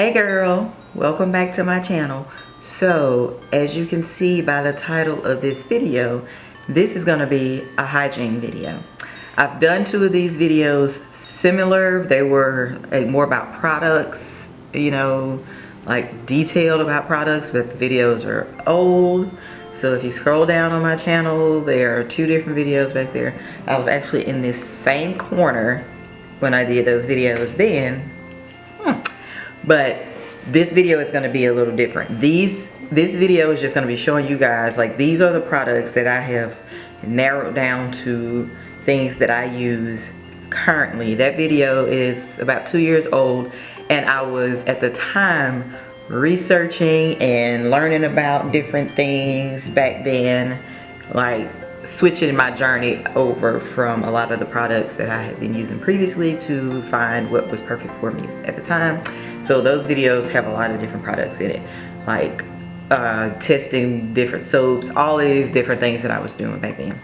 Hey girl, welcome back to my channel. So as you can see by the title of this video, this is going to be a hygiene video. I've done two of these videos similar. They were more about products, you know, like detailed about products, but the videos are old. So if you scroll down on my channel, there are two different videos back there. I was actually in this same corner when I did those videos then. But this video is going to be a little different. This video is just going to be showing you guys, like, these are the products that I have narrowed down to things that I use currently. That video is about 2 years old, and I was at the time researching and learning about different things back then, like switching my journey over from a lot of the products that I had been using previously to find what was perfect for me at the time. So those videos have a lot of different products in it, like testing different soaps, all of these different things that I was doing back then.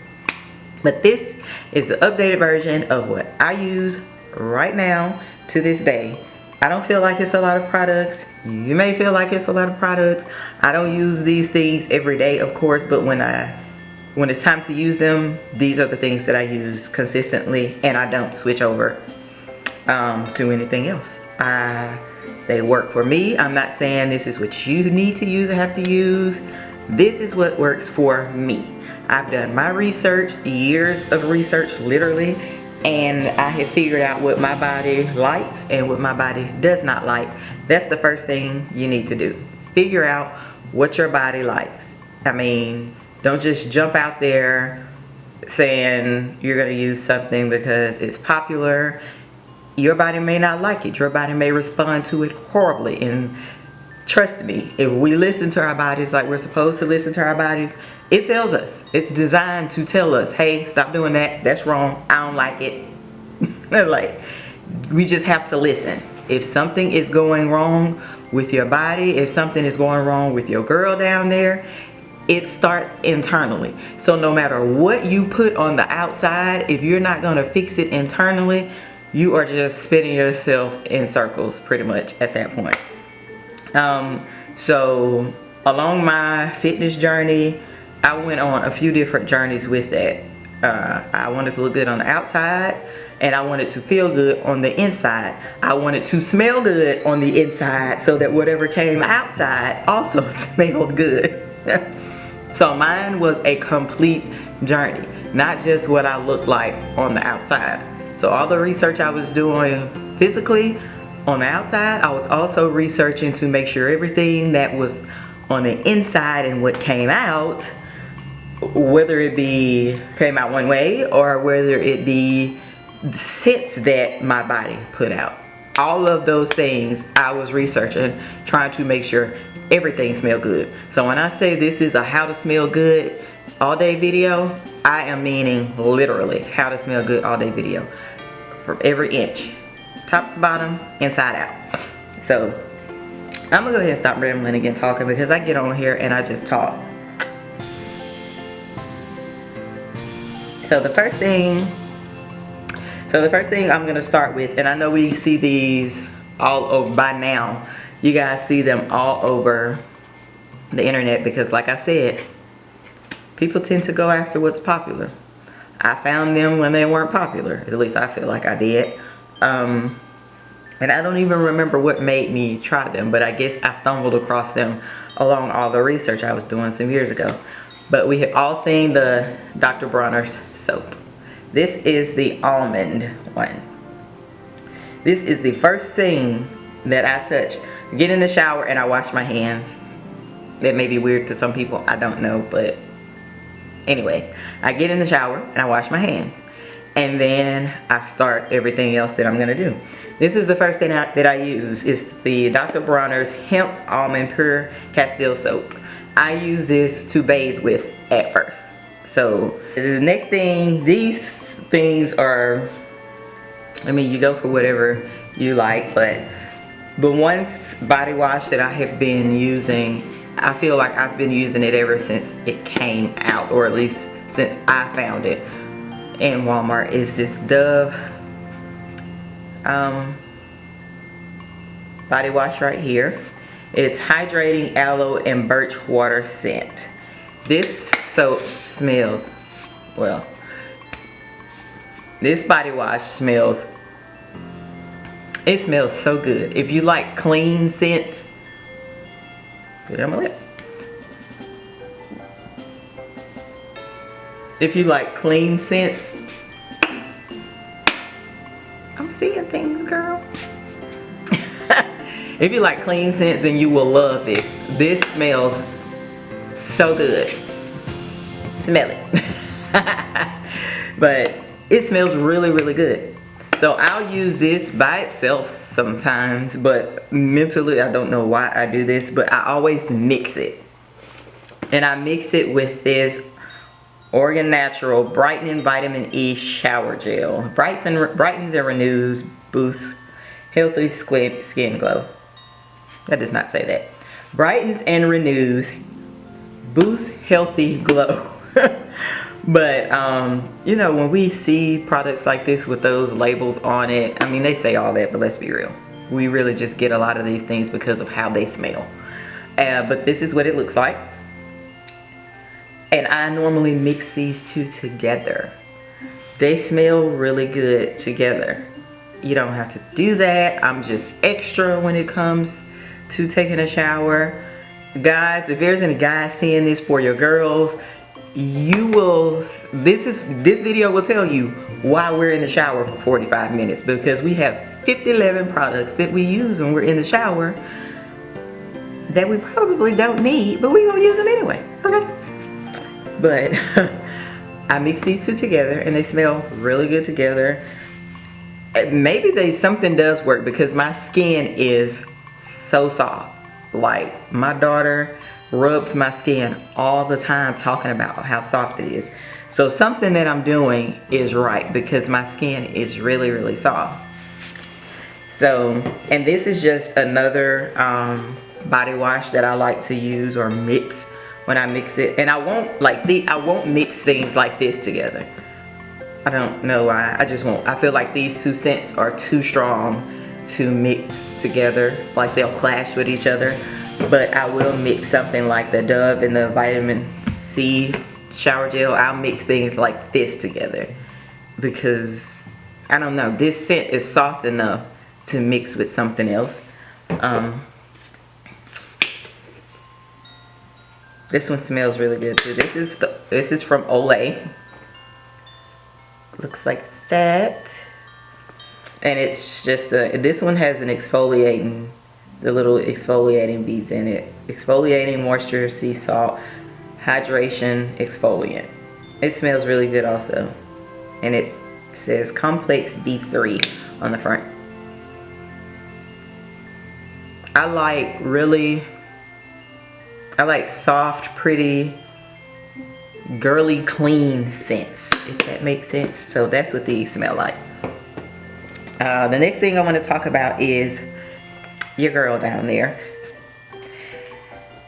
But this is the updated version of what I use right now to this day. I don't feel like it's a lot of products. You may feel like it's a lot of products. I don't use these things every day, of course, but when it's time to use them, these are the things that I use consistently, and I don't switch over to anything else. They work for me. I'm not saying this is what you need to use or have to use. This is what works for me. I've done my research, years of research literally, and I have figured out what my body likes and what my body does not like. That's the first thing you need to do. Figure out what your body likes. I mean, don't just jump out there saying you're gonna use something because it's popular. Your body may not like it. Your body may respond to it horribly. And trust me, if we listen to our bodies like we're supposed to listen to our bodies, it tells us. It's designed to tell us, hey, stop doing that. That's wrong. I don't like it. Like, we just have to listen. If something is going wrong with your body, if something is going wrong with your girl down there, it starts internally. So no matter what you put on the outside, if you're not gonna fix it internally, you are just spinning yourself in circles pretty much at that point. So along my fitness journey, I went on a few different journeys with that. I wanted to look good on the outside, and I wanted to feel good on the inside. I wanted to smell good on the inside so that whatever came outside also smelled good. So mine was a complete journey, not just what I looked like on the outside. So all the research I was doing physically on the outside, I was also researching to make sure everything that was on the inside and what came out, whether it be came out one way or whether it be scents that my body put out. All of those things I was researching, trying to make sure everything smelled good. So when I say this is a how to smell good all day video, I am meaning literally how to smell good all day video, from every inch, top to bottom, inside out. So I'm gonna go ahead and stop rambling again talking, because I get on here and I just talk. So the first thing I'm gonna start with, and I know we see these all over by now, you guys see them all over the internet, because like I said, people tend to go after what's popular. I found them when they weren't popular. At least I feel like I did. And I don't even remember what made me try them, but I guess I stumbled across them along all the research I was doing some years ago. But we have all seen the Dr. Bronner's soap. This is the almond one. This is the first thing that I touch. Get in the shower and I wash my hands. That may be weird to some people, I don't know, but anyway, I get in the shower and I wash my hands, and then I start everything else that I'm gonna do. This is the first thing that I use. Is the Dr. Bronner's Hemp Almond Pure Castile Soap. I use this to bathe with at first. So the next thing, these things are, I mean, you go for whatever you like, but the one body wash that I have been using, I feel like I've been using it ever since it came out, or at least since I found it in Walmart, is this Dove body wash right here. It's hydrating aloe and birch water scent. This soap smells, well, this body wash smells, it smells so good. If you like clean scents, put it on my lip. If you like clean scents, I'm seeing things, girl. If you like clean scents, then you will love this. This smells so good. Smell it. But it smells really, really good. So I'll use this by itself sometimes, but mentally I don't know why I do this, but I always mix it. And I mix it with this Organ Natural Brightening Vitamin E Shower Gel. Brightens and renews, boosts healthy skin glow. That does not say that. Brightens and renews, boosts healthy glow. But you know, when we see products like this with those labels on it, I mean, they say all that, but let's be real. We really just get a lot of these things because of how they smell. But this is what it looks like. And I normally mix these two together. They smell really good together. You don't have to do that. I'm just extra when it comes to taking a shower. Guys, if there's any guys seeing this for your girls, you will, this video will tell you why we're in the shower for 45 minutes, because we have 50-11 products that we use when we're in the shower that we probably don't need, but we're gonna use them anyway, okay? But I mix these two together and they smell really good together. Maybe something does work because my skin is so soft. Like, my daughter rubs my skin all the time talking about how soft it is. So something that I'm doing is right because my skin is really, really soft. So, and this is just another body wash that I like to use or mix when I mix it. And I won't mix things like this together. I don't know why, I just won't. I feel like these two scents are too strong to mix together, like they'll clash with each other. But I will mix something like the Dove and the vitamin C shower gel. I'll mix things like this together because, I don't know, this scent is soft enough to mix with something else. This one smells really good too. This is from Olay. Looks like that. And it's just this one has an exfoliating, the little exfoliating beads in it. Exfoliating moisture, sea salt, hydration, exfoliant. It smells really good also. And it says complex B3 on the front. I like soft, pretty, girly, clean scents, if that makes sense. So that's what these smell like. The next thing I want to talk about is your girl down there.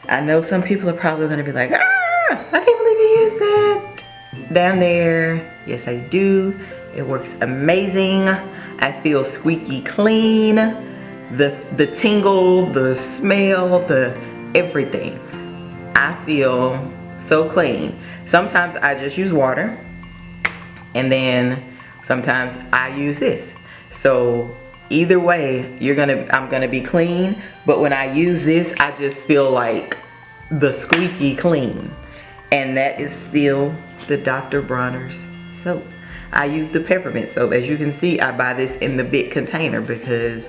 I know some people are probably going to be like, I can't believe you use that. Down there, yes I do. It works amazing. I feel squeaky clean. The tingle, the smell, the everything. I feel so clean. Sometimes I just use water, and then sometimes I use this. So either way, I'm gonna be clean, but when I use this, I just feel like the squeaky clean. And that is still the Dr. Bronner's soap. I use the peppermint soap. As you can see, I buy this in the big container because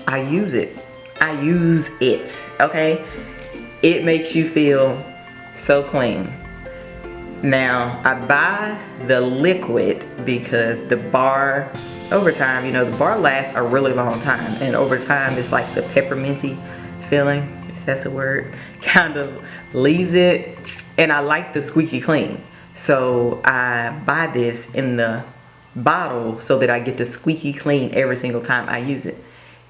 I use it. I use it, okay? It makes you feel so clean. Now, I buy the liquid because the bar, over time, you know, the bar lasts a really long time. And over time, it's like the pepperminty feeling, if that's a word, kind of leaves it. And I like the squeaky clean. So I buy this in the bottle so that I get the squeaky clean every single time I use it.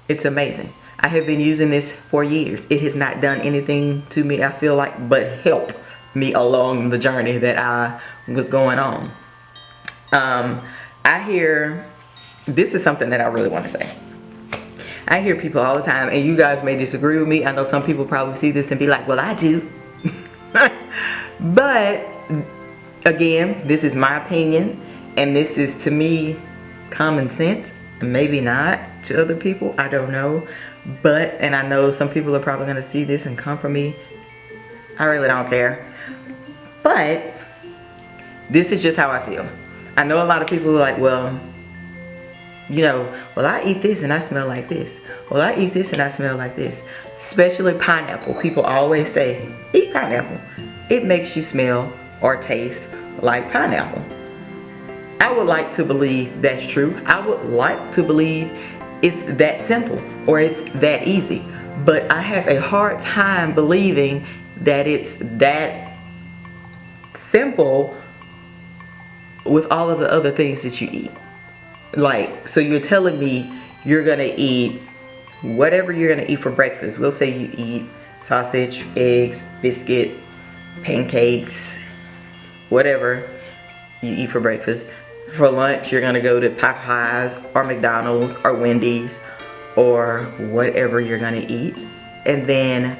It's amazing. I have been using this for years. It has not done anything to me, I feel like, but help me along the journey that I was going on. I hear, this is something that I really want to say. I hear people all the time, and you guys may disagree with me. I know some people probably see this and be like, well, I do. But again, this is my opinion, and this is, to me, common sense. Maybe not to other people, I don't know. But, and I know some people are probably gonna see this and come for me. I really don't care. But this is just how I feel. I know a lot of people are like, well, you know, well, I eat this and I smell like this. Well, I eat this and I smell like this. Especially pineapple. People always say, eat pineapple. It makes you smell or taste like pineapple. I would like to believe that's true. I would like to believe it's that simple or it's that easy. But I have a hard time believing that it's that simple with all of the other things that you eat. Like, so you're telling me you're gonna eat whatever you're gonna eat for breakfast. We'll say you eat sausage, eggs, biscuit, pancakes, whatever you eat for breakfast. For lunch, you're gonna go to Popeyes or McDonald's or Wendy's or whatever you're gonna eat. And then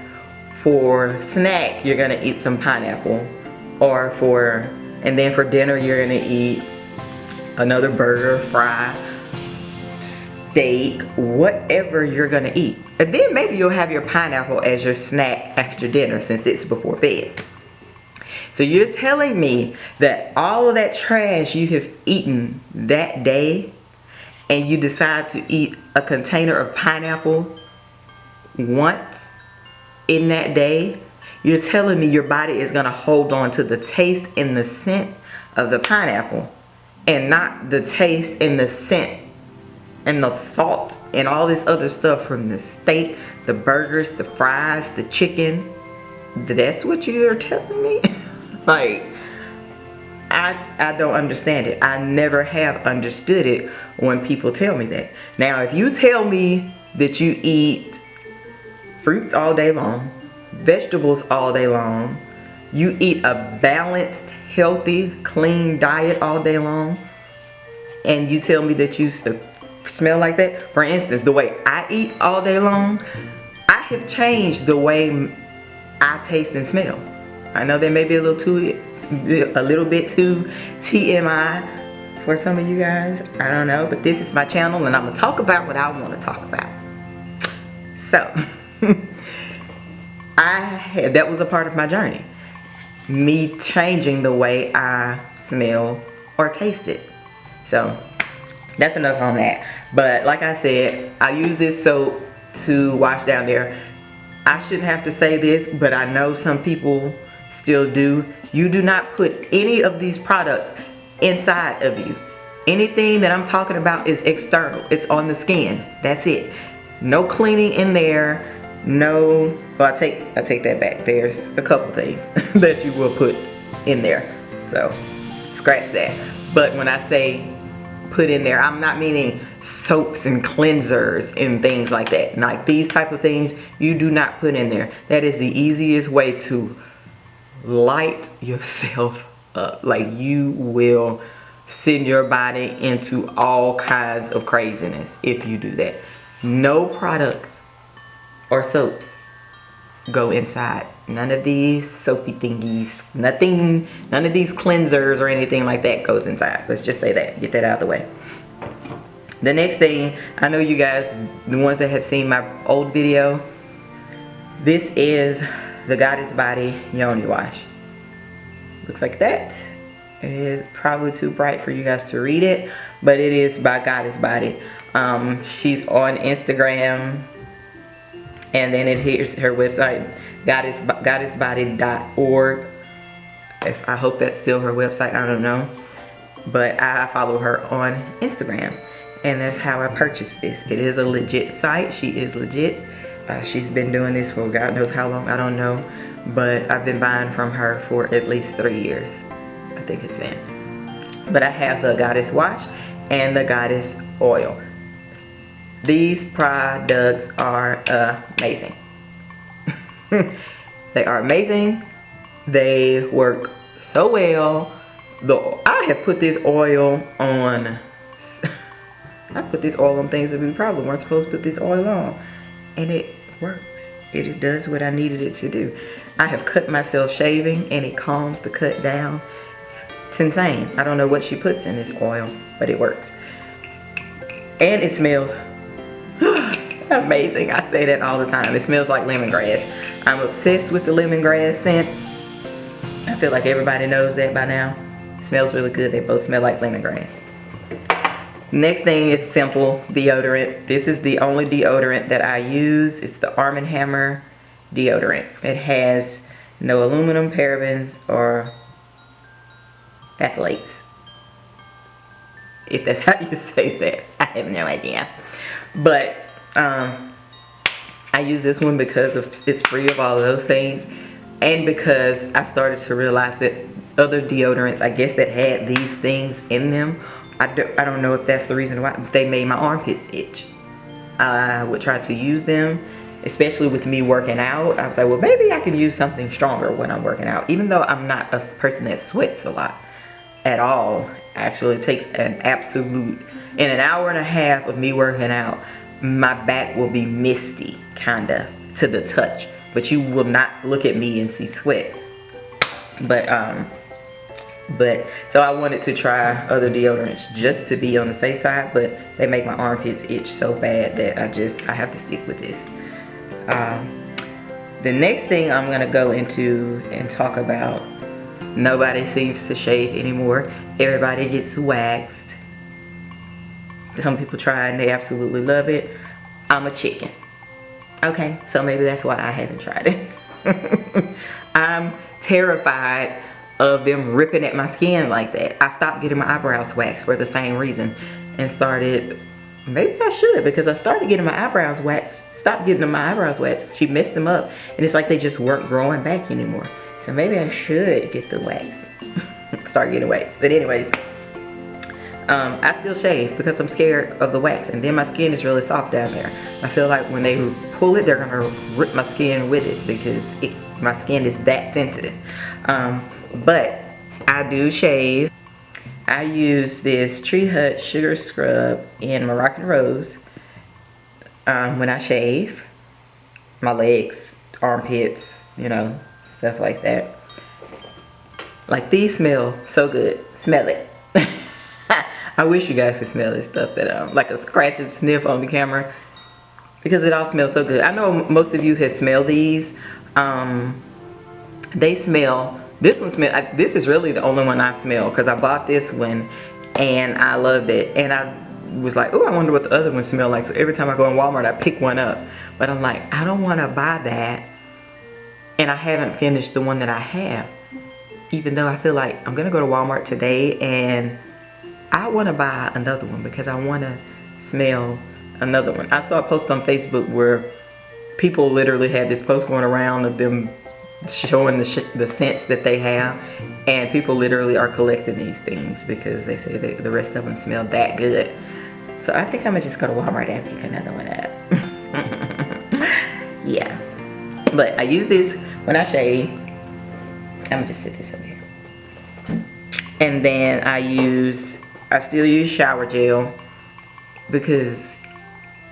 for snack, you're gonna eat some pineapple. And then for dinner, you're gonna eat another burger, fry, steak, whatever you're gonna eat. And then maybe you'll have your pineapple as your snack after dinner since it's before bed. So you're telling me that all of that trash you have eaten that day and you decide to eat a container of pineapple once in that day, you're telling me your body is gonna hold on to the taste and the scent of the pineapple and not the taste and the scent and the salt and all this other stuff from the steak, the burgers, the fries, the chicken. That's what you're telling me? Like, I don't understand it. I never have understood it when people tell me that. Now, if you tell me that you eat fruits all day long, vegetables all day long, you eat a balanced, healthy, clean diet all day long, and you tell me that you smell like that. For instance, the way I eat all day long, I have changed the way I taste and smell. I know that may be a little bit too TMI for some of you guys. I don't know, but this is my channel and I'm gonna talk about what I want to talk about. So, that was a part of my journey. Me changing the way I smell or taste it. So, that's enough on that. But like I said, I use this soap to wash down there. I shouldn't have to say this, but I know some people still do. You do not put any of these products inside of you. Anything that I'm talking about is external. It's on the skin. That's it. No cleaning in there. No, well, I take that back. There's a couple things that you will put in there. So scratch that. But when I say put in there, I'm not meaning soaps and cleansers and things like that. Like these type of things, you do not put in there. That is the easiest way to light yourself up. Like, you will send your body into all kinds of craziness if you do that. No products or soaps go inside. None of these soapy thingies, nothing, none of these cleansers or anything like that goes inside. Let's just say that, get that out of the way. The next thing, I know you guys, the ones that have seen my old video, this is the Goddess Body Yoni Wash. Looks like that. It is probably too bright for you guys to read it, but it is by Goddess Body. She's on Instagram, and then here's her website, goddessbody.org. I hope that's still her website, I don't know. But I follow her on Instagram, and that's how I purchased this. It is a legit site. She is legit. She's been doing this for God knows how long, I don't know. But I've been buying from her for at least 3 years, I think it's been. But I have the Goddess Wash and the Goddess Oil. These products are amazing. They are amazing. They work so well. I have put this oil on I put this oil on things that we probably weren't supposed to put this oil on. And it works. It does what I needed it to do. I have cut myself shaving and it calms the cut down. It's insane. I don't know what she puts in this oil, but it works. And it smells amazing. I say that all the time. It smells like lemongrass. I'm obsessed with the lemongrass scent. I feel like everybody knows that by now. It smells really good. They both smell like lemongrass. Next thing is simple deodorant. This is the only deodorant that I use. It's the Arm & Hammer deodorant. It has no aluminum, parabens, or phthalates. If that's how you say that. I have no idea. But I use this one because it's free of all of those things. And because I started to realize that other deodorants, I guess, that had these things in them, I don't know if that's the reason why they made my armpits itch. I would try to use them, especially with me working out. I was like, well, maybe I can use something stronger when I'm working out. Even though I'm not a person that sweats a lot at all. Actually, it takes an absolute, in an hour and a half of me working out, my back will be misty, kinda, to the touch. But you will not look at me and see sweat. But so I wanted to try other deodorants just to be on the safe side, but they make my armpits itch so bad that I have to stick with this. The next thing I'm gonna go into and talk about, nobody seems to shave anymore. Everybody gets waxed. Some people try and they absolutely love it. I'm a chicken. Okay, so maybe that's why I haven't tried it. I'm terrified of them ripping at my skin like that. I stopped getting my eyebrows waxed for the same reason and started, maybe I should, because I started getting my eyebrows waxed, stopped getting my eyebrows waxed. She messed them up and it's like they just weren't growing back anymore. So maybe I should get the wax, start getting waxed. But anyways, I still shave because I'm scared of the wax, and then my skin is really soft down there. I feel like when they pull it, they're gonna rip my skin with it because my skin is that sensitive. But I do shave. I use this Tree Hut Sugar Scrub in Moroccan Rose when I shave my legs, armpits, you know, stuff like that. Like, these smell so good. Smell it. I wish you guys could smell this stuff, that like a scratch and sniff on the camera, because it all smells so good. I know most of you have smelled these. They smell, this one smell, this is really the only one I smell, because I bought this one and I loved it. And I was like, oh, I wonder what the other ones smell like. So every time I go in Walmart, I pick one up. But I'm like, I don't want to buy that and I haven't finished the one that I have. Even though I feel like I'm going to go to Walmart today and I want to buy another one because I want to smell another one. I saw a post on Facebook where people literally had this post going around of them showing the scents that they have, and people literally are collecting these things because they say that the rest of them smell that good. So I think I'm gonna just go to Walmart and pick another one up. Yeah, but I use this when I shave. I'm gonna just sit this over here. And then I still use shower gel because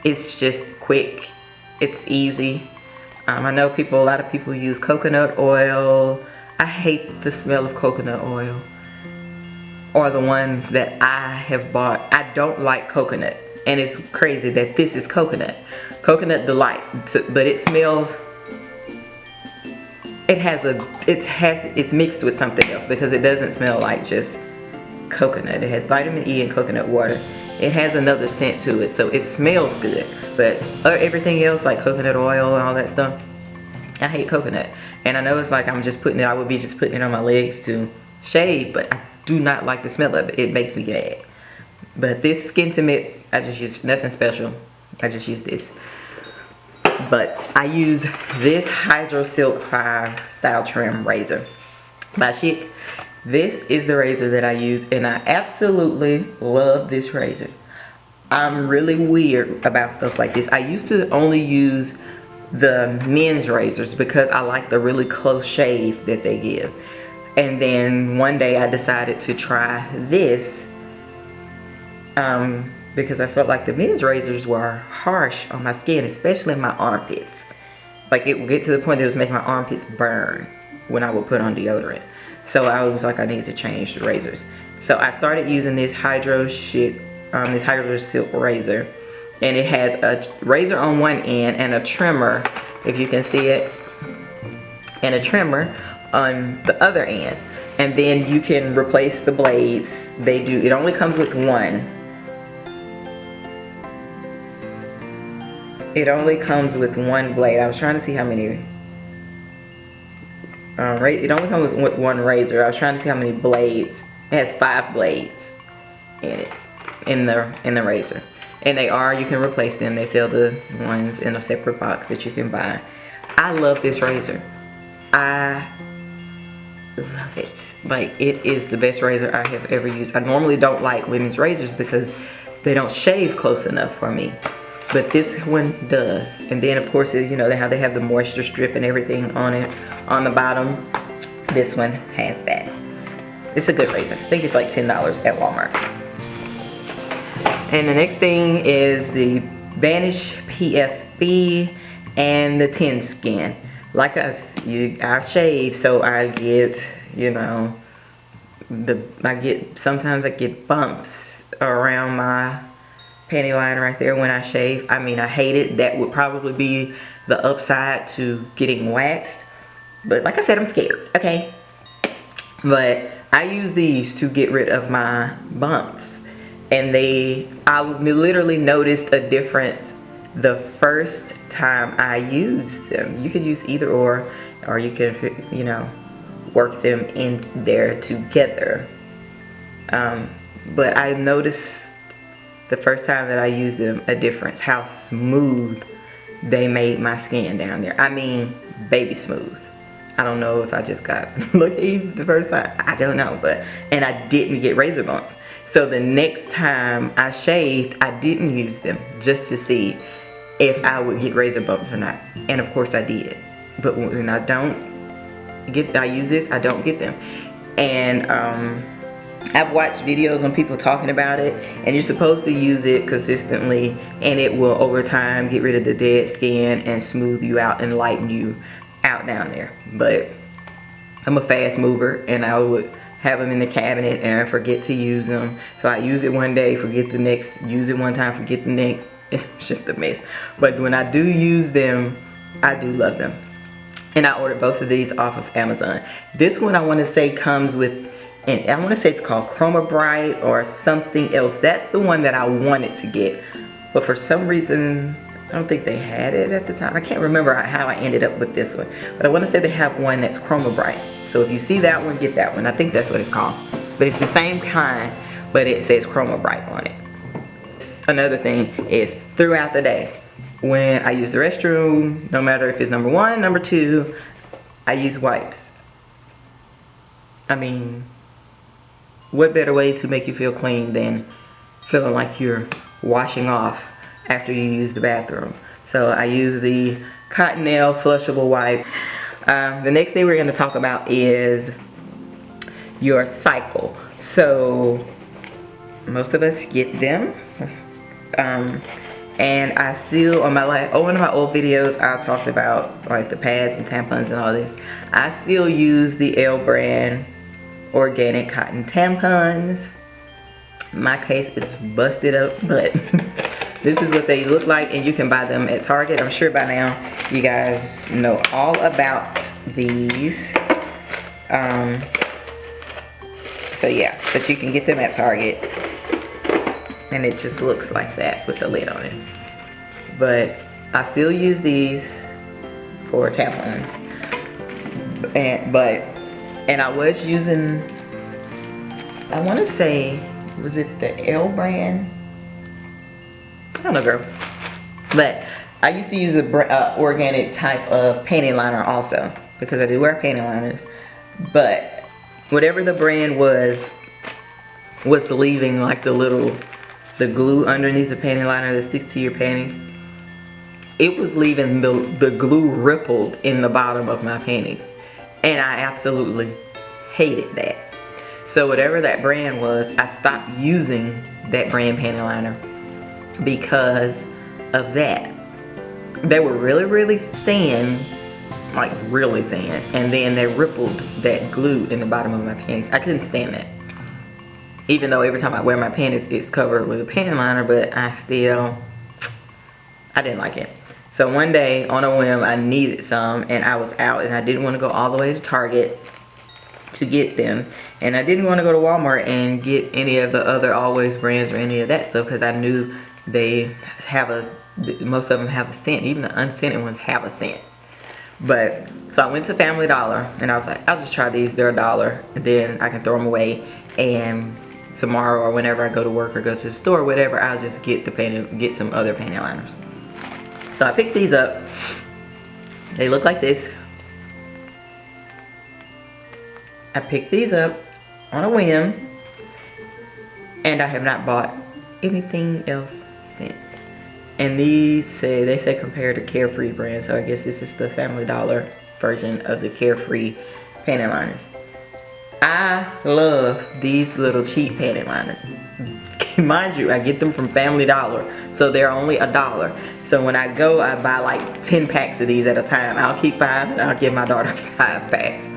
it's just quick, it's easy. I know a lot of people use coconut oil. I hate the smell of coconut oil, or the ones that I have bought. I don't like coconut, and it's crazy that this is coconut delight, but it smells, it's mixed with something else, because it doesn't smell like just coconut. It has vitamin E and coconut water. It has another scent to it, so it smells good. But everything else, like coconut oil and all that stuff, I hate coconut. And I know it's like I would be just putting it on my legs to shave, but I do not like the smell of it. It makes me gag. But this Skin Intimate, I just use nothing special. I just use this. But I use this Hydro Silk 5 Style Trim Razor by Chic. This is the razor that I use, and I absolutely love this razor. I'm really weird about stuff like this. I used to only use the men's razors because I like the really close shave that they give. And then one day I decided to try this because I felt like the men's razors were harsh on my skin, especially in my armpits. Like it would get to the point that it was making my armpits burn when I would put on deodorant. So I was like, I need to change the razors. So I started using this Hydro Silk razor, and it has a razor on one end and a trimmer, if you can see it, and a trimmer on the other end. And then you can replace the blades. It only comes with one. It only comes with one blade. I was trying to see how many. It only comes with one razor. I was trying to see how many blades. It has 5 blades in it, in the razor. And you can replace them. They sell the ones in a separate box that you can buy. I love this razor. I love it. Like, it is the best razor I have ever used. I normally don't like women's razors because they don't shave close enough for me. But this one does. And then of course, you know how they have the moisture strip and everything on it on the bottom. This one has that. It's a good razor. I think it's like $10 at Walmart. And the next thing is the Vanish PFB and the Tin Skin. Like I shave, so I get, you know, sometimes I get bumps around my panty line right there when I shave. I mean, I hate it. That would probably be the upside to getting waxed. But like I said, I'm scared, okay? But I use these to get rid of my bumps. And I literally noticed a difference the first time I used them. You could use either or you can, you know, work them in there together. But I noticed the first time that I used them a difference, how smooth they made my skin down there. I mean, baby smooth. I don't know if I just got lucky the first time. I don't know, and I didn't get razor bumps. So the next time I shaved, I didn't use them just to see if I would get razor bumps or not. And of course I did. But when I use this, I don't get them. And I've watched videos on people talking about it, and you're supposed to use it consistently, and it will over time get rid of the dead skin and smooth you out and lighten you out down there. But I'm a fast mover, and I would have them in the cabinet and I forget to use them. So I use it one day, forget the next, use it one time, forget the next. It's just a mess. But when I do use them, I do love them. And I ordered both of these off of Amazon. This one I want to say comes with, and I want to say it's called Chroma Bright or something else. That's the one that I wanted to get. But for some reason, I don't think they had it at the time. I can't remember how I ended up with this one. But I want to say they have one that's Chroma Bright. So if you see that one, get that one. I think that's what it's called. But it's the same kind, but it says Chroma Bright on it. Another thing is throughout the day, when I use the restroom, no matter if it's number 1, number 2, I use wipes. I mean, what better way to make you feel clean than feeling like you're washing off after you use the bathroom? So I use the Cottonelle flushable wipe. The next thing we're going to talk about is your cycle. So most of us get them. And I still, on one of my old videos, I talked about like the pads and tampons and all this. I still use the L brand organic cotton tampons. My case is busted up, but this is what they look like, and you can buy them at Target. I'm sure by now you guys know all about these. So yeah, but you can get them at Target, and it just looks like that with the lid on it. But I still use these for tampons, and I was using, I want to say, was it the L brand? I don't know, girl. But I used to use a organic type of panty liner also, because I do wear panty liners. But whatever the brand was leaving like the glue underneath the panty liner that sticks to your panties. It was leaving the glue rippled in the bottom of my panties. And I absolutely hated that. So whatever that brand was, I stopped using that brand panty liner. because of that. They were really, really thin, like really thin, and then they rippled that glue in the bottom of my panties. I couldn't stand that. Even though every time I wear my panties, it's covered with a panty liner, but I didn't like it. So one day, on a whim, I needed some, and I was out, and I didn't want to go all the way to Target to get them. And I didn't want to go to Walmart and get any of the other Always brands or any of that stuff, because I knew they have most of them have a scent. Even the unscented ones have a scent. But, so I went to Family Dollar, and I was like, I'll just try these. They're $1, and then I can throw them away. And tomorrow or whenever I go to work or go to the store or whatever, I'll just get some other panty liners. So I picked these up. They look like this. I picked these up on a whim, and I have not bought anything else since. And these they say compared to Carefree brand, so I guess this is the Family Dollar version of the Carefree panty liners. I love these little cheap panty liners. Mind you, I get them from Family Dollar, so they're only $1. So when I go, I buy like 10 packs of these at a time. I'll keep 5 and I'll give my daughter 5 packs.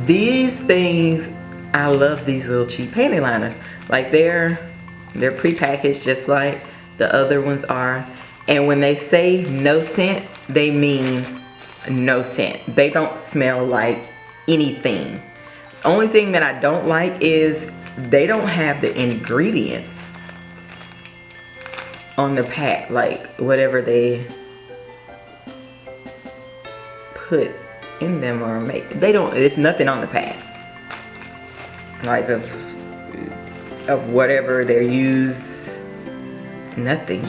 These things, I love these little cheap panty liners. Like they're pre-packaged just like the other ones are. And when they say no scent, they mean no scent. They don't smell like anything. Only thing that I don't like is they don't have the ingredients on the pack, like whatever they put in them or make. They don't. It's nothing on the pack, like of whatever they're used. Nothing.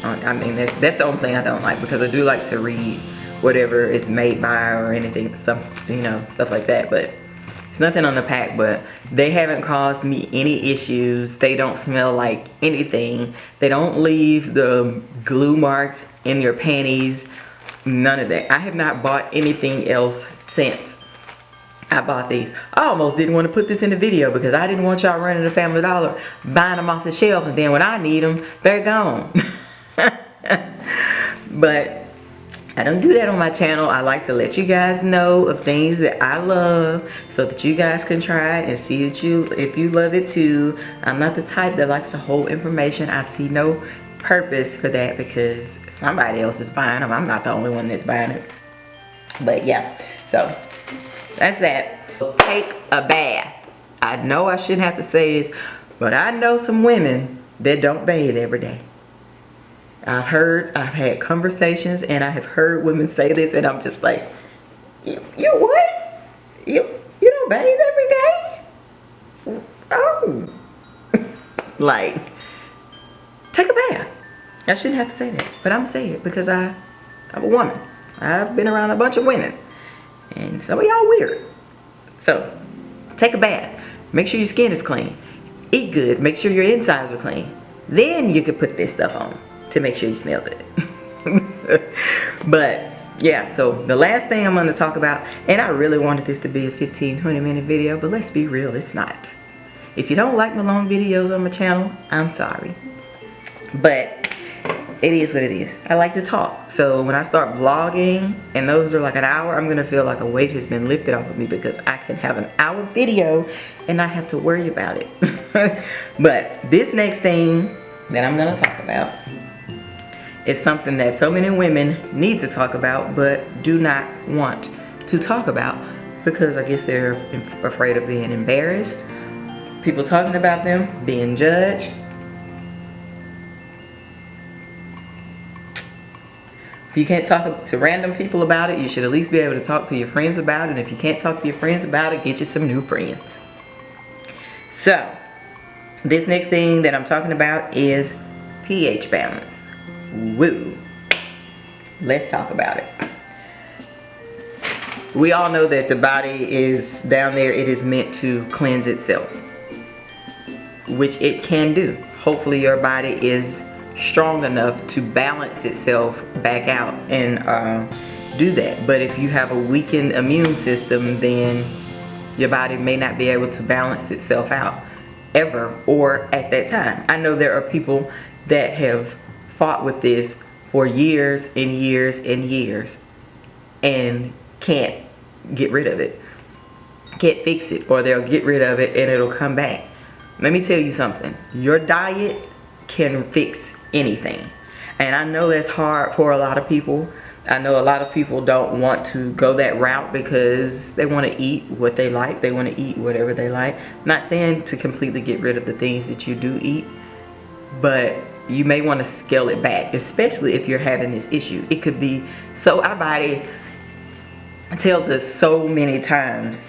I mean, that's the only thing I don't like, because I do like to read whatever it's made by or anything, stuff like that. But it's nothing on the pack. But they haven't caused me any issues. They don't smell like anything. They don't leave the glue marks in your panties. None of that. I have not bought anything else since I bought these. I almost didn't want to put this in the video because I didn't want y'all running to Family Dollar buying them off the shelf, and then when I need them, they're gone. But I don't do that on my channel. I like to let you guys know of things that I love so that you guys can try it and see if you love it too. I'm not the type that likes to hold information. I see no purpose for that because somebody else is buying them. I'm not the only one that's buying it. But yeah, so that's that. Take a bath. I know I shouldn't have to say this, but I know some women that don't bathe every day. I've had conversations, and I have heard women say this, and I'm just like, you what? You don't bathe every day? Oh. Like, take a bath. I shouldn't have to say that, but I'm saying it because I'm a woman. I've been around a bunch of women, and some of y'all weird. So, take a bath. Make sure your skin is clean. Eat good. Make sure your insides are clean. Then you can put this stuff on to make sure you smell good. But yeah, so the last thing I'm going to talk about, and I really wanted this to be a 15-20 minute video, but let's be real, it's not. If you don't like my long videos on my channel, I'm sorry, but it is what it is. I like to talk, so when I start vlogging and those are like an hour, I'm gonna feel like a weight has been lifted off of me because I can have an hour video and not have to worry about it. But this next thing that I'm gonna talk about is something that so many women need to talk about but do not want to talk about because I guess they're afraid of being embarrassed, people talking about them, being judged. If you can't talk to random people about it, you should at least be able to talk to your friends about it. And if you can't talk to your friends about it, get you some new friends. So, this next thing that I'm talking about is pH balance. Woo. Let's talk about it. We all know that the body is down there, it is meant to cleanse itself, which it can do. Hopefully your body is strong enough to balance itself back out and do that. But if you have a weakened immune system, then your body may not be able to balance itself out ever or at that time. I know there are people that have fought with this for years and years and years and can't get rid of it, can't fix it, or they'll get rid of it and it'll come back. Let me tell you something, your diet can fix anything. And I know that's hard for a lot of people. I know a lot of people don't want to go that route because they want to eat what they like. They want to eat whatever they like. I'm not saying to completely get rid of the things that you do eat, but you may want to scale it back, especially if you're having this issue. It could be, so our body tells us so many times,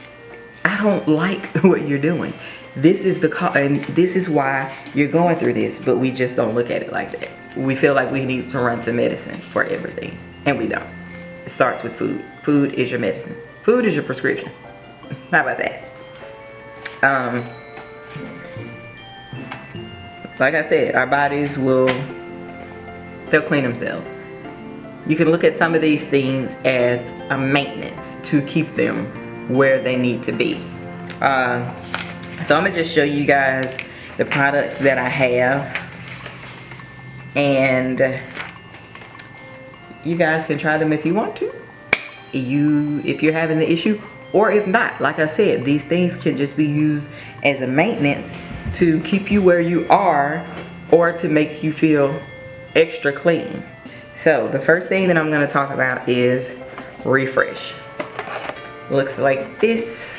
I don't like what you're doing. This is the cause, and this is why you're going through this, but we just don't look at it like that. We feel like we need to run to medicine for everything, and we don't. It starts with food. Food is your medicine. Food is your prescription. How about that? Like I said, our bodies they'll clean themselves. You can look at some of these things as a maintenance to keep them where they need to be. So I'm gonna just show you guys the products that I have, and you guys can try them if you want to, if you're having the issue, or if not. Like I said, these things can just be used as a maintenance to keep you where you are, or to make you feel extra clean. So the first thing that I'm going to talk about is Refresh. Looks like this.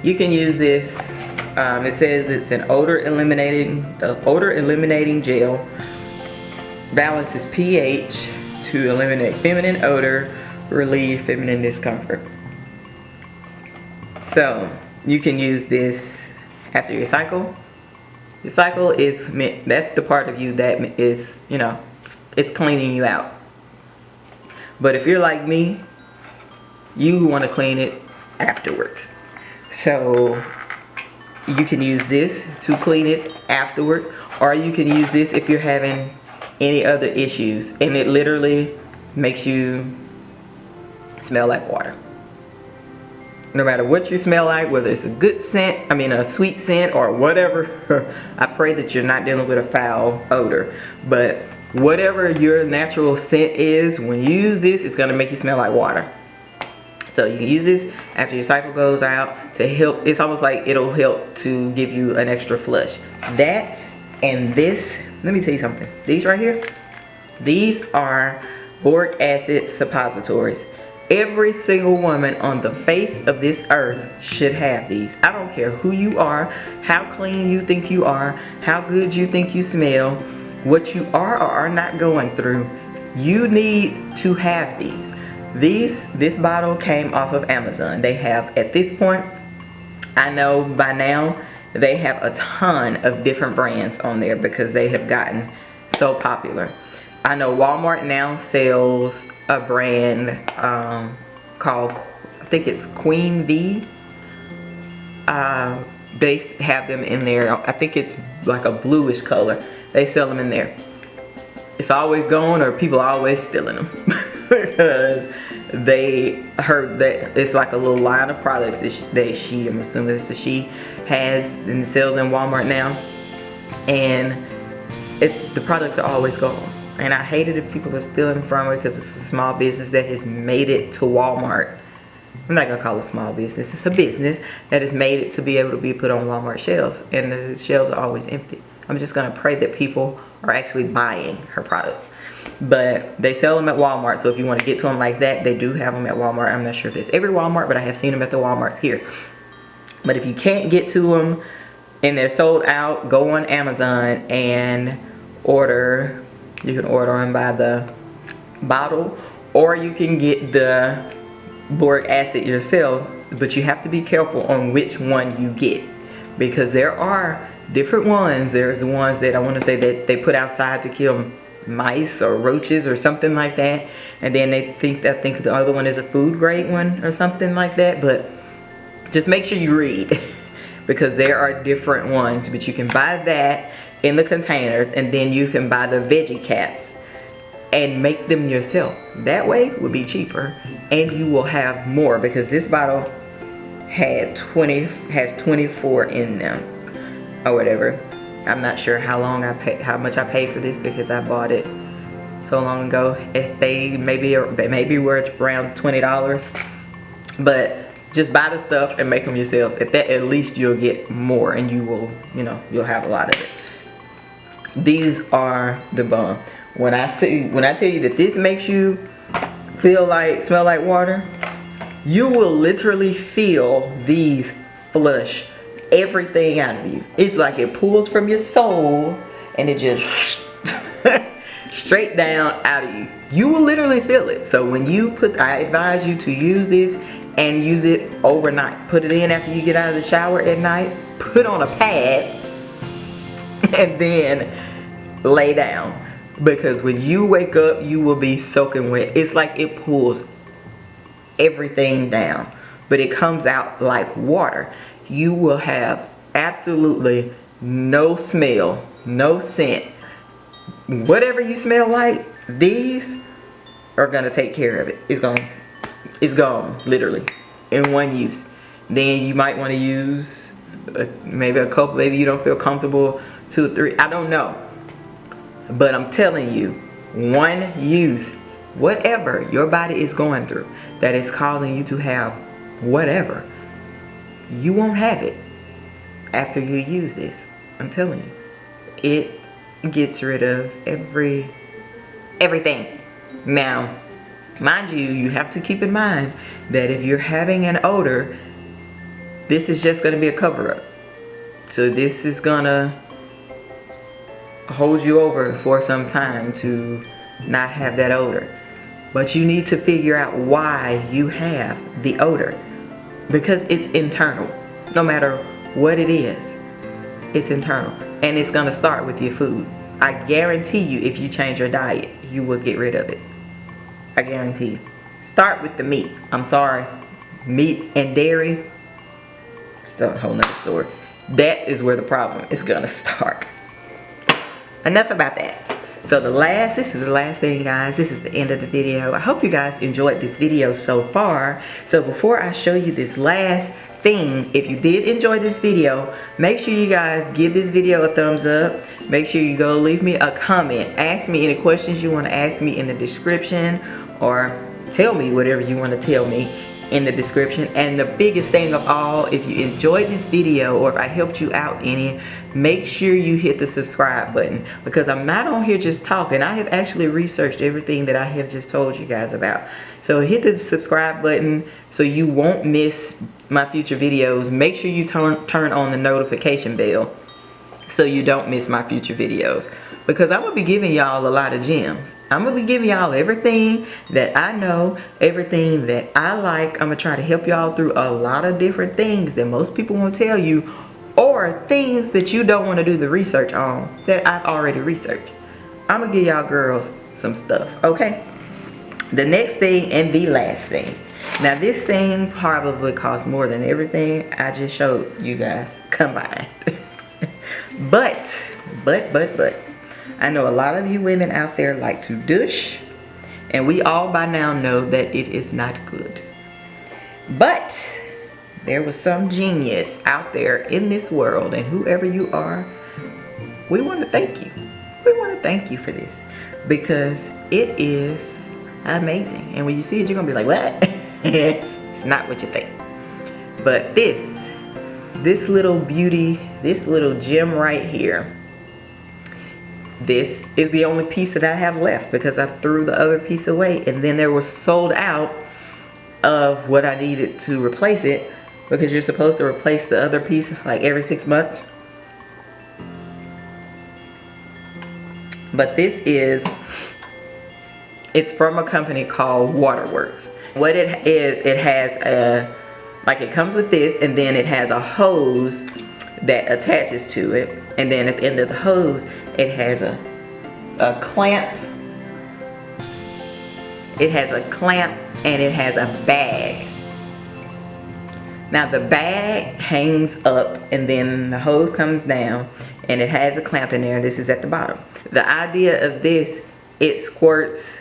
You can use this. It says it's an odor eliminating gel. Balances pH to eliminate feminine odor, relieve feminine discomfort. So you can use this after your cycle. Your cycle is meant, that's the part of you that is, you know, it's cleaning you out. But if you're like me, you want to clean it afterwards. So you can use this to clean it afterwards, or you can use this if you're having any other issues, and it literally makes you smell like water. No matter what you smell like, whether it's a good scent, a sweet scent, or whatever. I pray that you're not dealing with a foul odor, but whatever your natural scent is, when you use this, it's gonna make you smell like water. So you can use this after your cycle goes out to help. It's almost like it'll help to give you an extra flush. That and this, let me tell you something. These right here, these are boric acid suppositories. Every single woman on the face of this earth should have these. I don't care who you are, how clean you think you are, how good you think you smell, what you are or are not going through, you need to have these. This bottle came off of Amazon. They have, at this point, I know by now, they have a ton of different brands on there because they have gotten so popular. I know Walmart now sells a brand called, I think it's Queen V. They have them in there. I think it's like a bluish color. They sell them in there. It's always gone, or people are always stealing them because they heard that it's like a little line of products that she, I'm assuming it's the she, has and sells in Walmart now, and the products are always gone. And I hate it if people are stealing from her because it's a small business that has made it to Walmart. I'm not gonna call it small business. It's a business that has made it to be able to be put on Walmart shelves, and the shelves are always empty. I'm just gonna pray that people are actually buying her products. But they sell them at Walmart, so if you want to get to them like that, they do have them at Walmart. I'm not sure if it's every Walmart, but I have seen them at the Walmarts here. But if you can't get to them and they're sold out, go on Amazon and order. You can order them by the bottle, or you can get the boric acid yourself, but you have to be careful on which one you get, because there are different ones. There's the ones that I want to say that they put outside to kill mice or roaches or something like that, and then I think the other one is a food grade one or something like that. But just make sure you read because there are different ones, but you can buy that in the containers, and then you can buy the veggie caps and make them yourself. That way it would be cheaper, and you will have more, because this bottle has 24 in them or whatever. I'm not sure how much I paid for this because I bought it so long ago. If they maybe worth around $20, but just buy the stuff and make them yourselves. At least you'll get more, and you will, you'll have a lot of it. These are the bomb. When I tell you that this makes you smell like water, you will literally feel these flush everything out of you. It's like it pulls from your soul and it just straight down out of you. You will literally feel it. So when I advise you to use this and use it overnight. Put it in after you get out of the shower at night, put on a pad, and then lay down. Because when you wake up, you will be soaking wet. It's like it pulls everything down, but it comes out like water. You will have absolutely no smell, no scent. Whatever you smell like, these are gonna take care of it. It's gone, literally, in one use. Then you might want to use maybe a couple. Maybe you don't feel comfortable, 2 or 3. I don't know. But I'm telling you, one use, whatever your body is going through that is causing you to have whatever, you won't have it after you use this. I'm telling you, it gets rid of everything. Now, mind you, you have to keep in mind that if you're having an odor, this is just going to be a cover-up. So this is going to hold you over for some time to not have that odor. But you need to figure out why you have the odor, because it's internal. No matter what it is, it's internal, and it's going to start with your food. I guarantee you, if you change your diet, you will get rid of it. I guarantee you. Start with the meat. I'm sorry, meat and dairy, still a whole nother story. That is where the problem is gonna start. Enough about that. So this is the last thing, guys. This is the end of the video. I hope you guys enjoyed this video so far. So before I show you this last thing, if you did enjoy this video, make sure you guys give this video a thumbs up. Make sure you go leave me a comment. Ask me any questions you want to ask me in the description, or tell me whatever you want to tell me in the description. And the biggest thing of all, if you enjoyed this video or if I helped you out any, make sure you hit the subscribe button, because I'm not on here just talking. I have actually researched everything that I have just told you guys about. So hit the subscribe button so you won't miss my future videos. Make sure you turn on the notification bell so you don't miss my future videos, because I'm gonna be giving y'all a lot of gems. I'm gonna be giving y'all everything that I know, everything that I like. I'm gonna try to help y'all through a lot of different things that most people won't tell you, or things that you don't want to do the research on that I've already researched. I'm gonna give y'all girls some stuff, okay? The next thing and the last thing. Now this thing probably costs more than everything I just showed you guys combined. But I know a lot of you women out there like to douche, and we all by now know that it is not good. But there was some genius out there in this world, and whoever you are, we want to thank you. We want to thank you for this, because it is amazing. And when you see it, you're gonna be like, what? It's not what you think. But this little beauty, this little gem right here, this is the only piece that I have left, because I threw the other piece away, and then there was sold out of what I needed to replace it, because you're supposed to replace the other piece like every 6 months. But this is, it's from a company called Waterworks. What it is, it has a, like it comes with this, and then it has a hose that attaches to it, and then at the end of the hose it has a clamp. It has a clamp and it has a bag. Now the bag hangs up, and then the hose comes down, and it has a clamp in there. This is at the bottom. The idea of this, it squirts,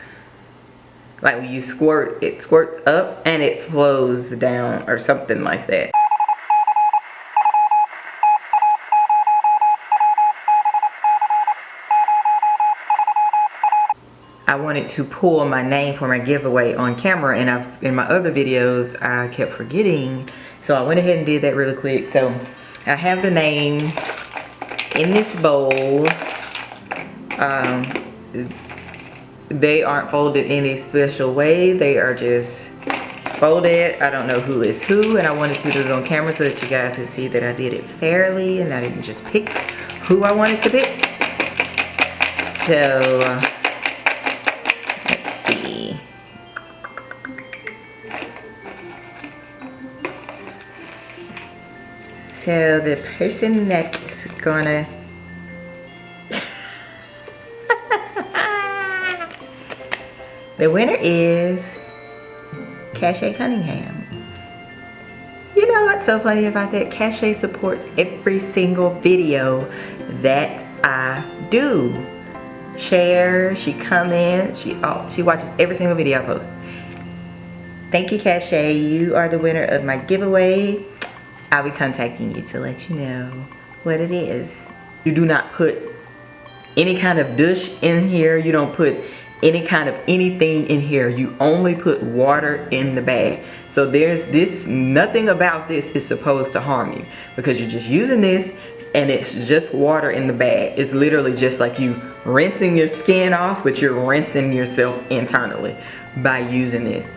like when you squirt, it squirts up and it flows down or something like that. I wanted to pull my name for my giveaway on camera, and in my other videos I kept forgetting, so I went ahead and did that really quick. So I have the names in this bowl. They aren't folded in a special way, they are just folded. I don't know who is who, and I wanted to do it on camera so that you guys could see that I did it fairly and I didn't just pick who I wanted to pick. So let's see. So the person that's gonna the winner is Cache Cunningham. You know what's so funny about that? Cache supports every single video that I do. Share, she comments, she watches every single video I post. Thank you, Cache. You are the winner of my giveaway. I'll be contacting you to let you know what it is. You do not put any kind of douche in here. You don't put any kind of anything in here. You only put water in the bag. So there's this, nothing about this is supposed to harm you, because you're just using this and it's just water in the bag. It's literally just like you rinsing your skin off, but you're rinsing yourself internally by using this.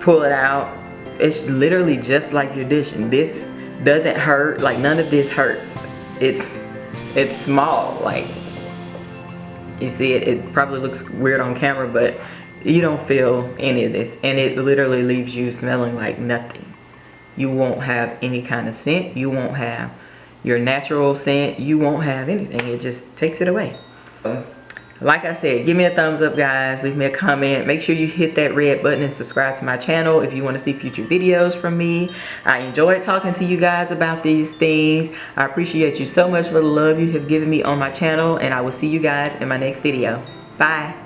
Pull it out. It's literally just like you're dishing. This doesn't hurt, like none of this hurts. It's small, like you see it, it probably looks weird on camera, but you don't feel any of this, and it literally leaves you smelling like nothing. You won't have any kind of scent. You won't have your natural scent. You won't have anything. It just takes it away. Like I said, give me a thumbs up, guys. Leave me a comment. Make sure you hit that red button and subscribe to my channel if you want to see future videos from me. I enjoyed talking to you guys about these things. I appreciate you so much for the love you have given me on my channel, and I will see you guys in my next video. Bye.